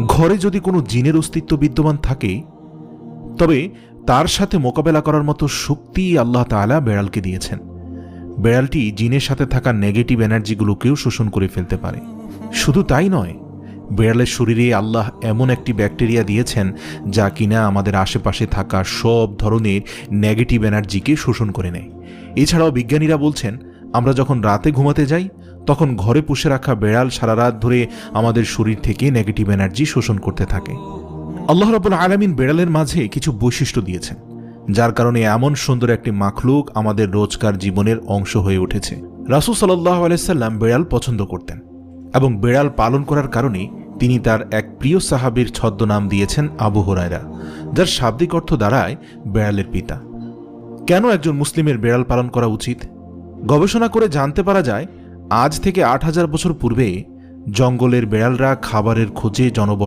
ঘরে যদি কোনো জিনের অস্তিত্ব বিদ্যমান থাকে তবে তার সাথে মোকাবেলা করার মতো শক্তি আল্লাহ তাআলা বেড়ালকে দিয়েছেন। বেড়ালটি জিনের সাথে থাকা নেগেটিভ এনার্জিগুলোকেও শোষণ করে ফেলতে পারে। শুধু তাই নয়, বেড়ালের শরীরে আল্লাহ এমন একটি ব্যাকটেরিয়া দিয়েছেন যা কিনা আমাদের আশেপাশে থাকা সব ধরনের নেগেটিভ এনার্জিকে শোষণ করে নেয়। এছাড়াও বিজ্ঞানীরা বলছেন, আমরা যখন রাতে ঘুমাতে যাই তখন ঘরে পুষে রাখা বেড়াল সারা রাত ধরে আমাদের শরীর থেকে নেগেটিভ এনার্জি শোষণ করতে থাকে। আল্লাহ রাব্বুল আলামিন বেড়ালের মাঝে কিছু বৈশিষ্ট্য দিয়েছেন, যার কারণে এমন সুন্দর একটি মাখলুক আমাদের রোজকার জীবনের অংশ হয়ে উঠেছে। রাসূল সাল্লাল্লাহু আলাইহি সাল্লাম বেড়াল পছন্দ করতেন এবং বেড়াল পালন করার কারণে তিনি তার এক প্রিয় সাহাবীর ছদ্মনাম দিয়েছেন আবু হুরায়রা, যার শাব্দিক অর্থ দাঁড়ায় বেড়ালের পিতা। কেন একজন মুসলিমের বেড়াল পালন করা উচিত? গবেষণা করে জানতে পারা যায়, আজ থেকে ৮,০০০ বছর পূর্বে জঙ্গলের বেড়ালরা খাবারের খোঁজে